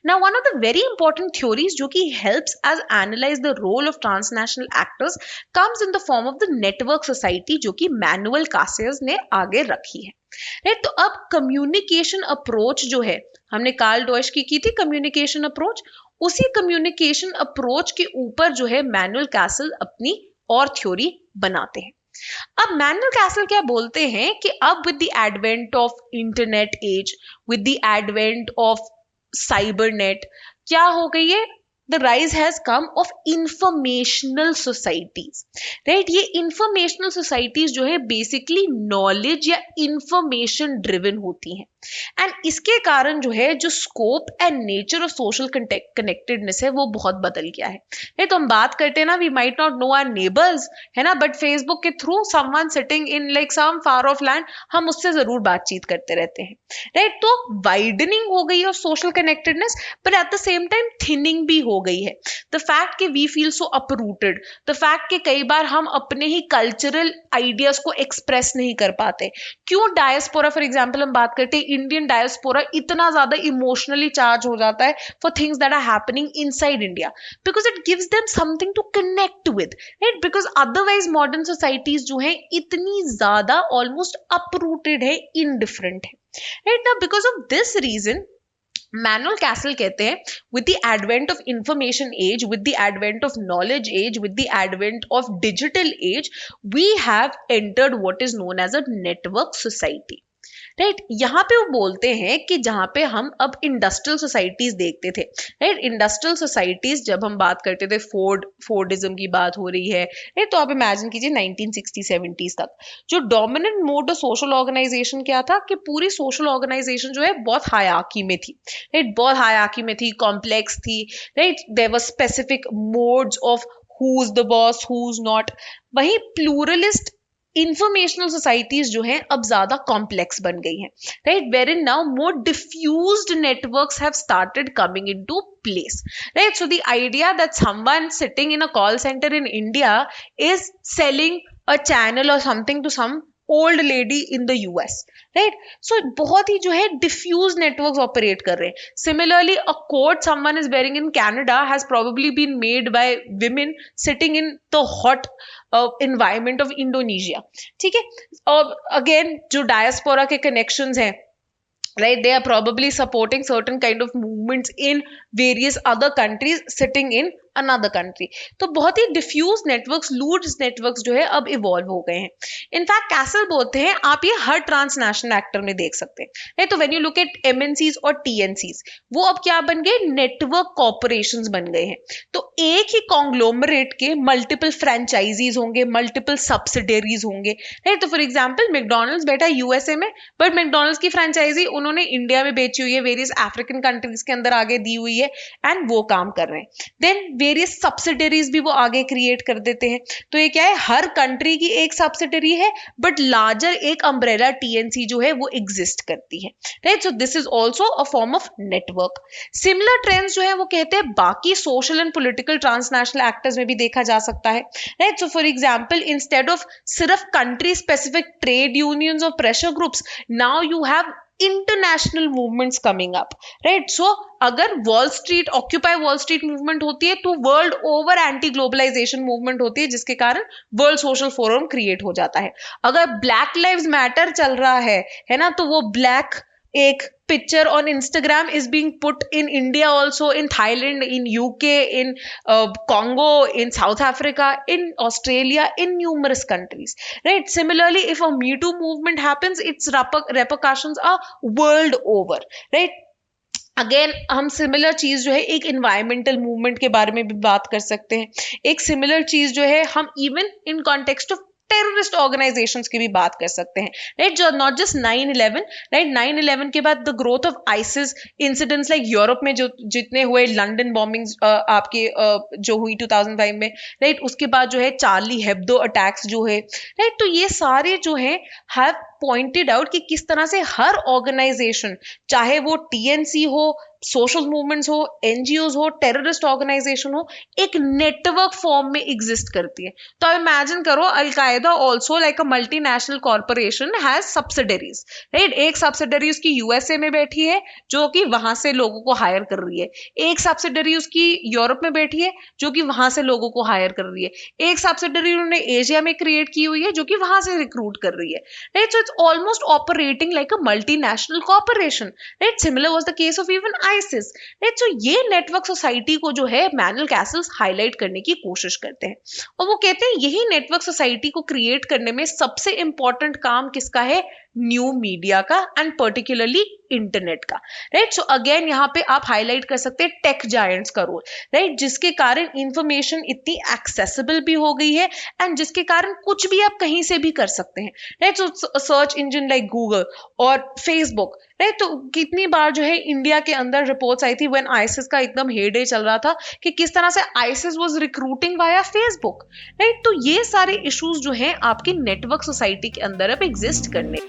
Now, one of the very important theories जो कि helps us analyze the role of transnational actors comes in the form of the network society जो कि manual कासेस ने आगे रखी है. राइट, तो अब कम्युनिकेशन अप्रोच जो है, हमने कार्ल डॉयश की थी कम्युनिकेशन अप्रोच, उसी कम्युनिकेशन अप्रोच के ऊपर जो है मैनुअल कैसल अपनी और थ्योरी बनाते हैं. अब मैनुअल कैसल क्या बोलते हैं कि अब with the advent of internet age, with the advent of cybernet, क्या हो गई है, the rise has come of informational societies. Right, ये informational societies जो है बेसिकली नॉलेज या इंफॉर्मेशन ड्रिवन होती हैं. एंड इसके कारण जो है जो scope and nature of social connectedness है वो बहुत बदल गया है. नहीं तो हम बात करते हैं ना, we might not know our neighbours, है ना, बट फेसबुक के through someone sitting in like some far off land, हम उससे जरूर बातचीत करते रहते हैं. राइट, तो वाइडनिंग हो गई of social connectedness, but at the same time thinning भी हो गई है. द फैक्ट कि we feel so uprooted, the fact कि कई बार हम अपने ही कल्चरल आइडियाज को एक्सप्रेस नहीं कर पाते. क्यों डायस्पोरा फॉर एग्जाम्पल हम बात करते हैं, इंडियन डायस्पोरा इतना ज्यादा इमोशनली चार्ज हो जाता है for things that are happening inside India, because it gives them something to connect with. Right, because otherwise modern societies जो है इतनी ज्यादा ऑलमोस्ट अपरूटेड है, इनडिफरेंट है. Right, now because of this reason Manuel Castells कहते हैं with the advent of information age, with the advent of knowledge age, with the advent of digital age, we have entered what is known as a network society. Right, यहाँ पे वो बोलते हैं कि जहाँ पे हम अब इंडस्ट्रियल सोसाइटीज देखते थे. राइट, इंडस्ट्रियल सोसाइटीज जब हम बात करते थे, फोर्डिज्म की बात हो रही है. राइट, तो आप इमेजिन कीजिए 1960-70s तक जो dominant mode of social organisation क्या था कि पूरी सोशल ऑर्गेनाइजेशन जो है बहुत हायरार्की में थी. राइट, बहुत हायरार्की में थी, कॉम्प्लेक्स थी. Right, there were specific modes of who is the boss, who is not. वहीं प्लूरलिस्ट इंफॉर्मेशनल सोसाइटीज जो हैं अब ज्यादा कॉम्प्लेक्स बन गई हैं. Right, where in now more diffused networks have started coming into place. Right, so the idea that someone sitting in a call center in India is selling a channel or something to some old lady in the US. Right, so बहुत ही जो है diffuse networks operate कर रहे हैं. Similarly, a coat someone is wearing in Canada has probably been made by women sitting in the hot environment of Indonesia. ठीक है, और again जो diaspora के connections हैं, right, they are probably supporting certain kind of movements in various other countries sitting in another country. तो बहुत ही diffuse networks, loose networks जो है अब इवॉल्व हो गए हैं. इनफैक्ट कैसल बोलते हैं आप ये हर ट्रांसनेशनल एक्टर में देख सकते हैं. नहीं तो when you look at MNCs और टीएनसीज, वो अब क्या बन गए, नेटवर्क कॉर्पोरेशंस बन गए हैं. तो एक ही कॉन्ग्लोमरेट के मल्टीपल फ्रेंचाइजीज होंगे, मल्टीपल सब्सिडरीज होंगे. राइट, तो फॉर एग्जाम्पल मैकडोनल्ड्स बैठा यूएसए में, बट मैकडोनल्ड्स की फ्रेंचाइजी उन्होंने इंडिया में बेची हुई है, वेरियस अफ्रीकन कंट्रीज के अंदर आगे दी हुई है, एंड वो काम कर रहे हैं. देन वेरियस सब्सिडरीज भी वो आगे क्रिएट कर देते हैं. तो ये क्या है, हर कंट्री की एक सब्सिडरी है, बट लार्जर एक अम्ब्रेला टीएनसी जो है वो एग्जिस्ट करती है. Right, so this is also a form of network. Similar trends जो है वो कहते हैं बाकी social and political transnational actors में भी देखा जा सकता है. Right, so for example instead of सिर्फ कंट्री स्पेसिफिक ट्रेड यूनियंस और pressure groups, now you have international movements coming up. Right, so अगर wall street, occupy wall Street movement होती है तो world over anti globalisation movement होती है, जिसके कारण वर्ल्ड सोशल फोरम क्रिएट हो जाता है. अगर ब्लैक लाइव्स मैटर चल रहा है ना, तो वो ब्लैक एक picture on Instagram is being put in India also, in Thailand, in UK, in Congo, in South Africa, in Australia, in numerous countries. Right, similarly if a Me Too movement happens, its repercussions are world over. Right, again हम similar चीज जो है एक environmental movement के बारे में भी बात कर सकते हैं. एक सिमिलर चीज जो है हम even in context of terrorist organisations की भी बात कर सकते हैं. राइट, जो नॉट जस्ट 9/11. राइट, 9/11 के बाद the growth of ISIS incidents, like Europe में जो जितने हुए, लंदन बॉम्बिंग्स आपके जो हुई 2005 में. राइट, उसके बाद जो है चार्ली हेब्दो अटैक्स जो है. राइट, तो ये सारे जो है हैव पॉइंटेड आउट कि किस तरह से हर ऑर्गेनाइजेशन, चाहे वो टीएनसी हो, सोशल मूवमेंट्स हो, एनजीओज हो, टेररिस्ट ऑर्गेनाइजेशन हो, एक नेटवर्क फॉर्म में एग्जिस्ट करती है। तो अब इमेजिन करो, al Qaeda also like a multinational corporation has subsidiaries, right. एक सब्सिडरी उसकी यूएसए में बैठी है जो कि वहां से लोगों को हायर कर रही है, एक सब्सिडरी उसकी यूरोप में बैठी है जो कि वहां से लोगों को हायर कर रही है, एक सब्सिडरी उन्होंने एशिया में क्रिएट की हुई है जो कि वहां से रिक्रूट कर रही है, right. So it's almost operating like a multinational corporation, right. Similar was the case of even ISIS, right. So ये नेटवर्क सोसाइटी को जो है मैनुअल कैसल्स हाईलाइट करने की कोशिश करते हैं, और वो कहते हैं यही नेटवर्क सोसाइटी को क्रिएट करने में सबसे इंपॉर्टेंट काम किसका है, न्यू मीडिया का, एंड पर्टिकुलरली इंटरनेट का, राइट। सो अगेन यहाँ पे आप हाईलाइट कर सकते हैं टेक जायंट्स का रोल, राइट, जिसके कारण इंफॉर्मेशन इतनी एक्सेसिबल भी हो गई है एंड जिसके कारण कुछ भी आप कहीं से भी कर सकते हैं, राइट। सो सर्च इंजन लाइक गूगल और फेसबुक, राइट। तो कितनी बार जो है इंडिया के अंदर रिपोर्ट्स आई थी व्हेन आईसिस का एकदम हेडे चल रहा था कि किस तरह से ISIS was recruiting via Facebook, right. तो ये सारे इश्यूज जो हैं आपकी नेटवर्क सोसाइटी के अंदर अब एग्जिस्ट करने।